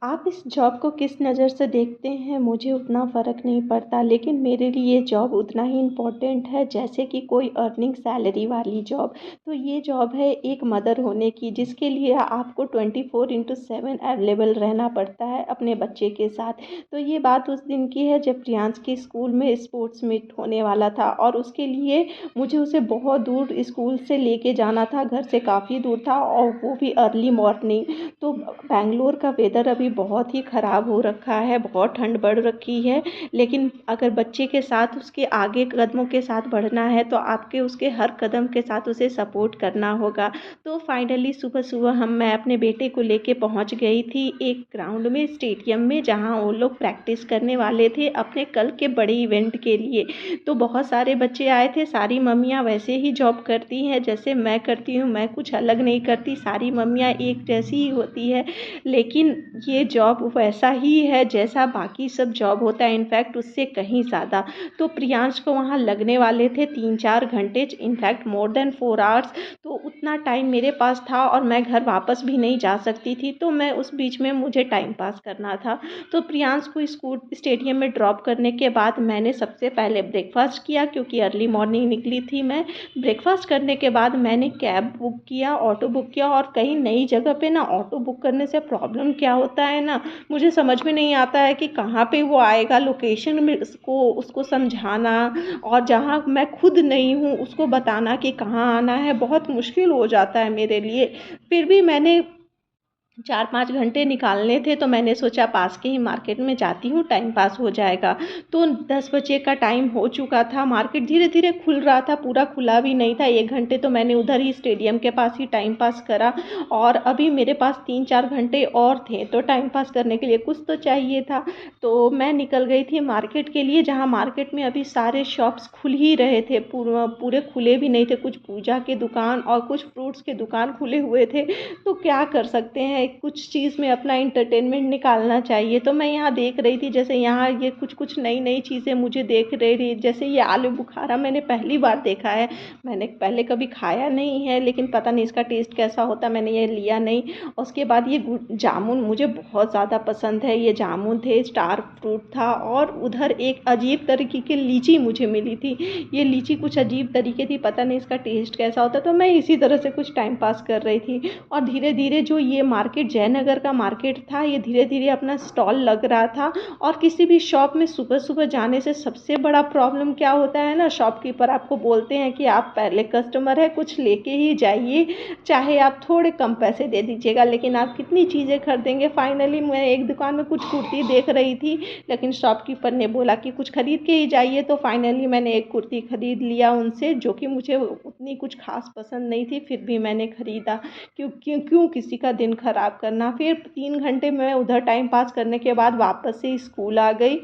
आप इस जॉब को किस नज़र से देखते हैं मुझे उतना फ़र्क नहीं पड़ता, लेकिन मेरे लिए ये जॉब उतना ही इम्पोर्टेंट है जैसे कि कोई अर्निंग सैलरी वाली जॉब। तो ये जॉब है एक मदर होने की, जिसके लिए आपको 24/7 अवेलेबल रहना पड़ता है अपने बच्चे के साथ। तो ये बात उस दिन की है जब प्रियांश के स्कूल में स्पोर्ट्स मीट होने वाला था, और उसके लिए मुझे उसे बहुत दूर स्कूल से लेके जाना था, घर से काफ़ी दूर था, और वो भी अर्ली मॉर्निंग। तो बैंगलोर का वेदर अभी बहुत ही ख़राब हो रखा है, बहुत ठंड बढ़ रखी है। लेकिन अगर बच्चे के साथ उसके आगे कदमों के साथ बढ़ना है तो आपके उसके हर कदम के साथ उसे सपोर्ट करना होगा। तो फाइनली सुबह-सुबह मैं अपने बेटे को लेके पहुंच गई थी एक ग्राउंड में, स्टेडियम में, जहां वो लोग प्रैक्टिस करने वाले थे अपने कल के बड़े इवेंट के लिए। तो बहुत सारे बच्चे आए थे, सारी मम्मियाँ वैसे ही जॉब करती हैं जैसे मैं करती हूँ, मैं कुछ अलग नहीं करती, सारी मम्मियाँ एक जैसी ही होती है। लेकिन ये जॉब वैसा ही है जैसा बाकी सब जॉब होता है, इनफैक्ट उससे कहीं ज़्यादा। तो प्रियांश को वहाँ लगने वाले थे 3-4 घंटे, इनफैक्ट मोर देन 4 आवर्स। तो उतना टाइम मेरे पास था और मैं घर वापस भी नहीं जा सकती थी, तो मैं उस बीच में मुझे टाइम पास करना था। तो प्रियांश को स्कूल स्टेडियम में ड्रॉप करने के बाद मैंने सबसे पहले ब्रेकफास्ट किया, क्योंकि अर्ली मॉर्निंग निकली थी मैं। ब्रेकफास्ट करने के बाद मैंने कैब बुक किया, ऑटो बुक किया, और कहीं नई जगह पे ना ऑटो बुक करने से प्रॉब्लम क्या होता है ना, मुझे समझ में नहीं आता है कि कहाँ पे वो आएगा, लोकेशन में उसको उसको समझाना, और जहाँ मैं खुद नहीं हूँ उसको बताना कि कहाँ आना है, बहुत मुश्किल हो जाता है मेरे लिए। फिर भी मैंने 4-5 घंटे निकालने थे, तो मैंने सोचा पास के ही मार्केट में जाती हूँ, टाइम पास हो जाएगा। तो 10 बजे का टाइम हो चुका था, मार्केट धीरे-धीरे खुल रहा था, पूरा खुला भी नहीं था। 1 घंटे तो मैंने उधर ही स्टेडियम के पास ही टाइम पास करा, और अभी मेरे पास 3-4 घंटे और थे, तो टाइम पास करने के लिए कुछ तो चाहिए था। तो मैं निकल गई थी मार्केट के लिए, जहाँ मार्केट में अभी सारे शॉप्स खुल ही रहे थे, पूरे खुले भी नहीं थे, कुछ पूजा के दुकान और कुछ फ्रूट्स के दुकान खुले हुए थे। तो क्या कर सकते हैं, कुछ चीज़ में अपना इंटरटेनमेंट निकालना चाहिए। तो मैं यहाँ देख रही थी, जैसे यहाँ ये कुछ कुछ नई नई चीज़ें मुझे देख रही थी, जैसे ये आलू बुखारा मैंने पहली बार देखा है, मैंने पहले कभी खाया नहीं है, लेकिन पता नहीं इसका टेस्ट कैसा होता है, मैंने ये लिया नहीं। उसके बाद ये जामुन मुझे बहुत ज़्यादा पसंद है, ये जामुन थे, स्टार फ्रूट था, और उधर एक अजीब तरीके की लीची मुझे मिली थी। ये लीची कुछ अजीब तरीके थी, पता नहीं इसका टेस्ट कैसा होता, तो मैं इसी तरह से कुछ टाइम पास कर रही थी। और धीरे-धीरे जो ये मार्केट जयनगर का मार्केट था, ये धीरे-धीरे अपना स्टॉल लग रहा था। और किसी भी शॉप में सुबह-सुबह जाने से सबसे बड़ा प्रॉब्लम क्या होता है ना, शॉपकीपर आपको बोलते हैं कि आप पहले कस्टमर हैं, कुछ लेके ही जाइए, चाहे आप थोड़े कम पैसे दे दीजिएगा, लेकिन आप कितनी चीज़ें खरीदेंगे। फाइनली मैं एक दुकान में कुछ कुर्ती देख रही थी, लेकिन शॉपकीपर ने बोला कि कुछ खरीद के ही जाइए, तो फाइनली मैंने एक कुर्ती खरीद लिया उनसे, जो कि मुझे उतनी कुछ खास पसंद नहीं थी, फिर भी मैंने खरीदा। क्यों क्यों क्यों किसी का दिन ख़राब करना। फिर 3 घंटे मैं उधर टाइम पास करने के बाद वापस से स्कूल आ गई।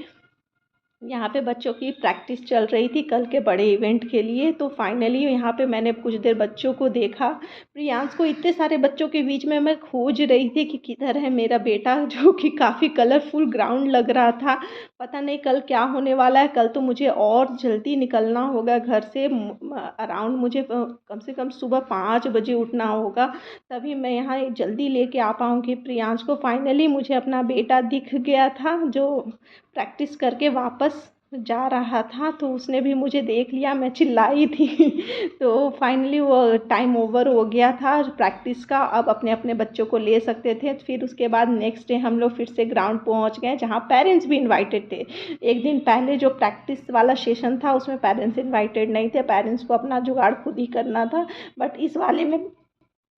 यहाँ पे बच्चों की प्रैक्टिस चल रही थी कल के बड़े इवेंट के लिए। तो फाइनली यहाँ पे मैंने कुछ देर बच्चों को देखा, प्रियांश को इतने सारे बच्चों के बीच में मैं खोज रही थी कि किधर है मेरा बेटा, जो कि काफ़ी कलरफुल ग्राउंड लग रहा था। पता नहीं कल क्या होने वाला है, कल तो मुझे और जल्दी निकलना होगा घर से, अराउंड मुझे कम से कम सुबह 5 बजे उठना होगा, तभी मैं यहाँ जल्दी लेके आ पाऊँगी प्रियांश को। फाइनली मुझे अपना बेटा दिख गया था, जो प्रैक्टिस करके वापस जा रहा था, तो उसने भी मुझे देख लिया, मैं चिल्लाई थी। तो फाइनली वो टाइम ओवर हो गया था प्रैक्टिस का, अब अपने अपने बच्चों को ले सकते थे। फिर उसके बाद नेक्स्ट डे हम लोग फिर से ग्राउंड पहुंच गए, जहां पेरेंट्स भी इनवाइटेड थे। एक दिन पहले जो प्रैक्टिस वाला सेशन था उसमें पेरेंट्स इनवाइटेड नहीं थे, पेरेंट्स को अपना जुगाड़ खुद ही करना था। बट इस वाले में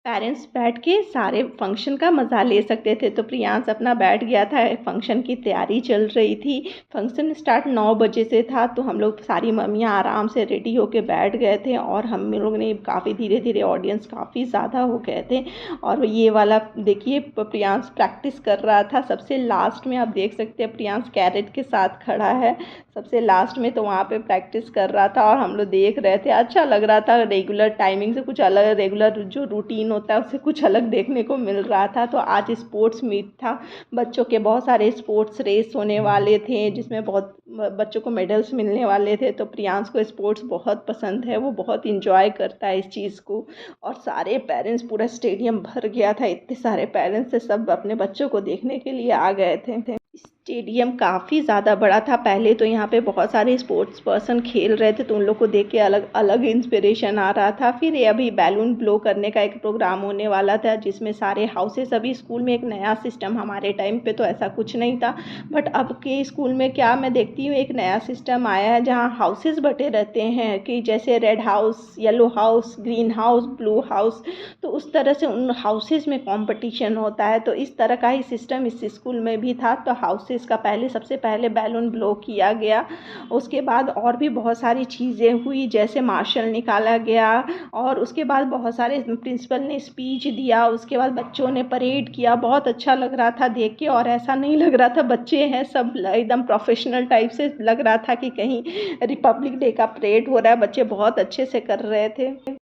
पेरेंट्स बैठ के सारे फंक्शन का मज़ा ले सकते थे। तो प्रियांश अपना बैठ गया था, फंक्शन की तैयारी चल रही थी। फंक्शन स्टार्ट 9 बजे से था, तो हम लोग सारी मम्मियाँ आराम से रेडी होके बैठ गए थे, और हम लोग ने काफ़ी धीरे धीरे, ऑडियंस काफ़ी ज़्यादा हो गए थे। और ये वाला देखिए, प्रियांश प्रैक्टिस कर रहा था। सबसे लास्ट में आप देख सकते हैं प्रियांश कैरेट के साथ खड़ा है सबसे लास्ट में, तो वहाँ पे प्रैक्टिस कर रहा था और हम लोग देख रहे थे। अच्छा लग रहा था, रेगुलर टाइमिंग से कुछ अलग, रेगुलर जो रूटीन सीन होता है उससे कुछ अलग देखने को मिल रहा था। तो आज स्पोर्ट्स मीट था, बच्चों के बहुत सारे स्पोर्ट्स रेस होने वाले थे जिसमें बहुत बच्चों को मेडल्स मिलने वाले थे। तो प्रियांश को स्पोर्ट्स बहुत पसंद है, वो बहुत इंजॉय करता है इस चीज़ को। और सारे पेरेंट्स, पूरा स्टेडियम भर गया था, इतने सारे पेरेंट्स से सब अपने बच्चों को देखने के लिए आ गए थे। स्टेडियम काफ़ी ज़्यादा बड़ा था। पहले तो यहाँ पे बहुत सारे स्पोर्ट्स पर्सन खेल रहे थे तो उन लोग को देख के अलग अलग इंस्पिरेशन आ रहा था। फिर ये अभी बैलून ब्लो करने का एक प्रोग्राम होने वाला था जिसमें सारे हाउसेस, अभी स्कूल में एक नया सिस्टम, हमारे टाइम पे तो ऐसा कुछ नहीं था, बट अब के स्कूल में क्या मैं देखती हूँ एक नया सिस्टम आया है जहाँ हाउसेस बटे रहते हैं कि जैसे red house, yellow house, green house, blue house, तो उस तरह से उन हाउसेस में कंपटीशन होता है। तो इस तरह का ही सिस्टम इस स्कूल में भी था। तो हाउसेस का सबसे पहले बैलून ब्लो किया गया, उसके बाद और भी बहुत सारी चीज़ें हुई, जैसे मार्शल निकाला गया और उसके बाद बहुत सारे प्रिंसिपल ने स्पीच दिया, उसके बाद बच्चों ने परेड किया। बहुत अच्छा लग रहा था देख के, और ऐसा नहीं लग रहा था बच्चे हैं सब, एकदम प्रोफेशनल टाइप से लग रहा था कि कहीं रिपब्लिक डे का परेड हो रहा है। बच्चे बहुत अच्छे से कर रहे थे।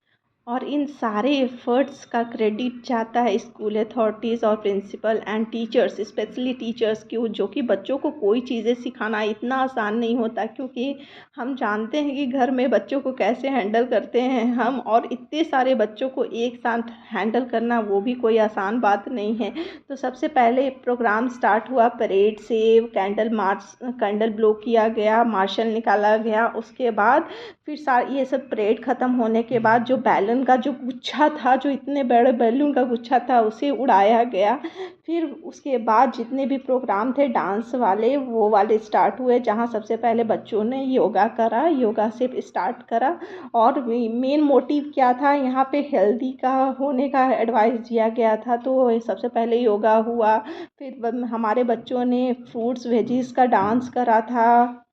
और इन सारे एफर्ट्स का क्रेडिट जाता है स्कूल अथॉरिटीज़ और principal and teachers, specially teachers की, जो कि बच्चों को कोई चीज़ें सिखाना इतना आसान नहीं होता, क्योंकि हम जानते हैं कि घर में बच्चों को कैसे हैंडल करते हैं हम, और इतने सारे बच्चों को एक साथ हैंडल करना वो भी कोई आसान बात नहीं है। तो सबसे पहले प्रोग्राम स्टार्ट हुआ परेड से, कैंडल ब्लो किया गया, मार्शल निकाला गया, उसके बाद फिर ये सब परेड ख़त्म होने के बाद जो बैलून का जो गुच्छा था, जो इतने बड़े बैलून का गुच्छा था, उसे उड़ाया गया। फिर उसके बाद जितने भी प्रोग्राम थे डांस वाले, वो वाले स्टार्ट हुए, जहाँ सबसे पहले बच्चों ने योगा करा, योगा से स्टार्ट करा। और मेन मोटिव क्या था, यहाँ पे हेल्दी का होने का एडवाइस दिया गया था। तो सबसे पहले योगा हुआ, फिर हमारे बच्चों ने फ्रूट्स वेजीज का डांस करा था।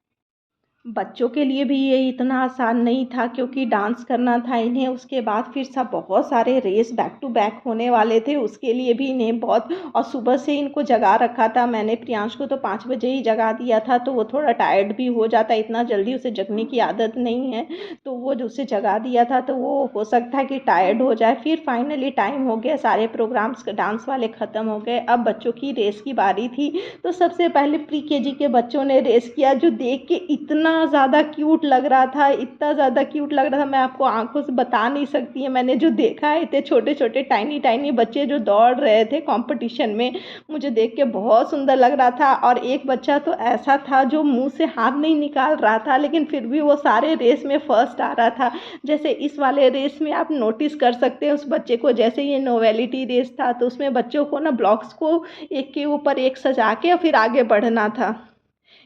बच्चों के लिए भी ये इतना आसान नहीं था क्योंकि डांस करना था इन्हें। उसके बाद फिर सब बहुत सारे रेस बैक टू बैक होने वाले थे, उसके लिए भी इन्हें बहुत, और सुबह से इनको जगा रखा था मैंने। प्रियांश को तो 5 बजे ही जगा दिया था, तो वो थोड़ा टायर्ड भी हो जाता, इतना जल्दी उसे जगने की आदत नहीं है, तो वो जो उसे जगा दिया था तो वो हो सकता है कि टायर्ड हो जाए। फिर फाइनली टाइम हो गया, सारे प्रोग्राम्स डांस वाले ख़त्म हो गए, अब बच्चों की रेस की बारी थी। तो सबसे पहले प्री केजी के बच्चों ने रेस किया, जो देख के इतना ज़्यादा क्यूट लग रहा था, इतना ज़्यादा क्यूट लग रहा था, मैं आपको आंखों से बता नहीं सकती है। मैंने जो देखा है, इतने छोटे छोटे टाइनी टाइनी बच्चे जो दौड़ रहे थे कंपटीशन में, मुझे देख के बहुत सुंदर लग रहा था। और एक बच्चा तो ऐसा था जो मुंह से हाथ नहीं निकाल रहा था, लेकिन फिर भी वो सारे रेस में फर्स्ट आ रहा था। जैसे इस वाले रेस में आप नोटिस कर सकते हैं उस बच्चे को, जैसे ये नोवेलिटी रेस था तो उसमें बच्चों को ना ब्लॉक्स को एक के ऊपर एक सजा के और फिर आगे बढ़ना था।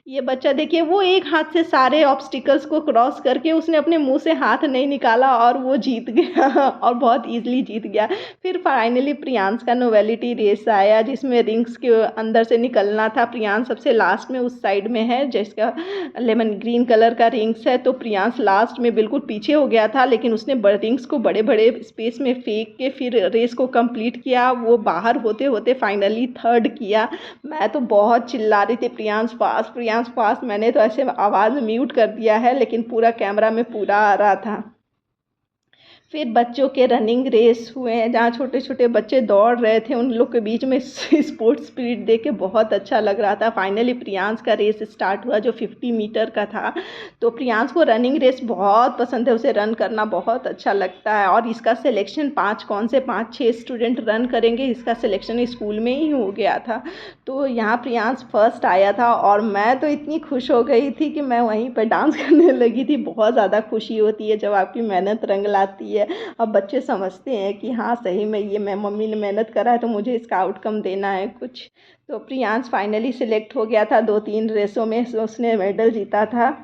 ये बच्चा देखिए, वो एक हाथ से सारे ऑब्स्टिकल्स को क्रॉस करके उसने अपने मुंह से हाथ नहीं निकाला और वो जीत गया और बहुत इजीली जीत गया। फिर फाइनली प्रियांश का नोवेलिटी रेस आया जिसमें रिंग्स के अंदर से निकलना था। प्रियांश सबसे लास्ट में उस साइड में है जिसका लेमन ग्रीन कलर का रिंग्स है, तो प्रियांश लास्ट में बिल्कुल पीछे हो गया था, लेकिन उसने रिंग्स को बड़े बड़े स्पेस में फेंक के फिर रेस को कंप्लीट किया। वो बाहर होते होते फाइनली थर्ड किया। मैं तो बहुत चिल्ला रही थी, प्रियांश पास, प्रियांश पास। मैंने तो ऐसे आवाज़ म्यूट कर दिया है, लेकिन पूरा कैमरा में पूरा आ रहा था। फिर बच्चों के रनिंग रेस हुए हैं जहाँ छोटे छोटे बच्चे दौड़ रहे थे, उन लोग के बीच में स्पोर्ट्स स्पिरिट देख के बहुत अच्छा लग रहा था। फाइनली प्रियांश का रेस स्टार्ट हुआ जो 50 मीटर का था। तो प्रियांश को रनिंग रेस बहुत पसंद है, उसे रन करना बहुत अच्छा लगता है। और इसका सिलेक्शन 5-6 स्टूडेंट रन करेंगे, इसका सिलेक्शन स्कूल में ही हो गया था। तो यहाँ प्रियांश फर्स्ट आया था और मैं तो इतनी खुश हो गई थी कि मैं वहीं पर डांस करने लगी थी। बहुत ज़्यादा खुशी होती है जब आपकी मेहनत रंग लाती है। अब बच्चे समझते हैं कि हाँ सही में ये मैं मम्मी ने मेहनत करा है तो मुझे इसका आउटकम देना है कुछ। तो प्रियांश फाइनली सिलेक्ट हो गया था, 2-3 रेसों में उसने मेडल जीता था।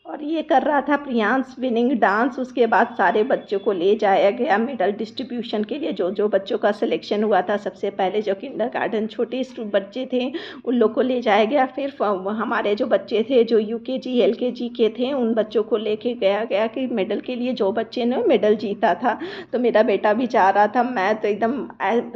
और ये कर रहा था प्रियांश विनिंग डांस। उसके बाद सारे बच्चों को ले जाया गया मेडल डिस्ट्रीब्यूशन के लिए, जो जो बच्चों का सिलेक्शन हुआ था। सबसे पहले जो किंडरगार्टन छोटे बच्चे थे उन लोग को ले जाया गया। फिर हमारे जो बच्चे थे जो यूकेजी एलकेजी के थे उन बच्चों को लेके गया कि मेडल के लिए जो बच्चे ने मेडल जीता था। तो मेरा बेटा भी जा रहा था, मैं तो एकदम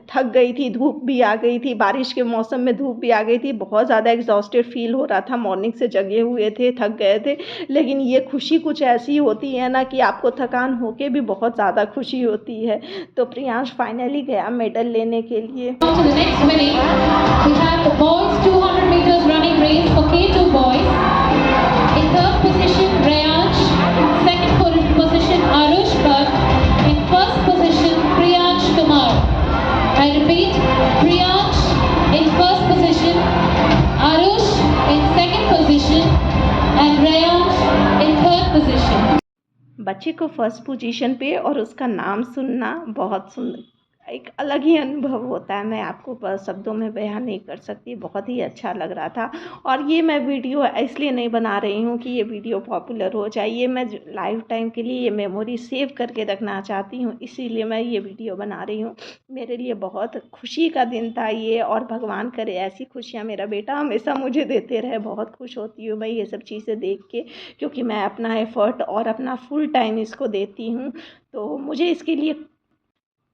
थक गई थी, धूप भी आ गई थी, बारिश के मौसम में धूप भी आ गई थी, बहुत ज़्यादा एग्जॉस्टेड फील हो रहा था। मॉर्निंग से जगे हुए थे, थक गए थे, लेकिन लेकिन ये खुशी कुछ ऐसी होती है ना कि आपको थकान होके भी बहुत ज़्यादा खुशी होती है। तो प्रियांश फाइनली गया मेडल लेने के लिए। To the next winning, we have the boys 200 meters running race for K2 boys. In third position, Rayansh. Second position, Arush Bhatt. In first position, Priyansh Kumar. I repeat, Priyansh in first position, Arush in second position, and Rayansh in third position. बच्चे को first position पे और उसका नाम सुनना बहुत एक अलग ही अनुभव होता है। मैं आपको बस शब्दों में बयान नहीं कर सकती, बहुत ही अच्छा लग रहा था। और ये मैं वीडियो इसलिए नहीं बना रही हूँ कि ये वीडियो पॉपुलर हो जाए, ये मैं लाइफ टाइम के लिए ये मेमोरी सेव करके रखना चाहती हूँ, इसीलिए मैं ये वीडियो बना रही हूँ। मेरे लिए बहुत खुशी का दिन था ये, और भगवान करे ऐसी खुशियाँ मेरा बेटा हमेशा मुझे देते रहे। बहुत खुश होती हूँ मैं ये सब चीज़ें देख के, क्योंकि मैं अपना एफ़र्ट और अपना फुल टाइम इसको देती हूँ। तो मुझे इसके लिए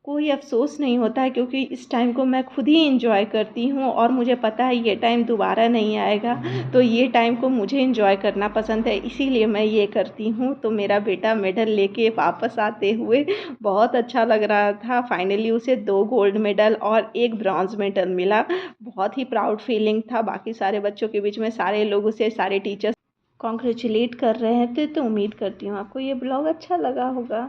कोई अफ़सोस नहीं होता है, क्योंकि इस टाइम को मैं खुद ही एंजॉय करती हूँ और मुझे पता है ये टाइम दोबारा नहीं आएगा। तो ये टाइम को मुझे एंजॉय करना पसंद है, इसीलिए मैं ये करती हूँ। तो मेरा बेटा मेडल लेके वापस आते हुए बहुत अच्छा लग रहा था। फाइनली उसे 2 गोल्ड मेडल और 1 ब्रॉन्ज़ मेडल मिला। बहुत ही प्राउड फीलिंग था। बाकी सारे बच्चों के बीच में सारे लोग उसे, सारे टीचर्स कॉन्ग्रेचुलेट कर रहे थे। तो उम्मीद करती हूँ आपको ये ब्लॉग अच्छा लगा होगा।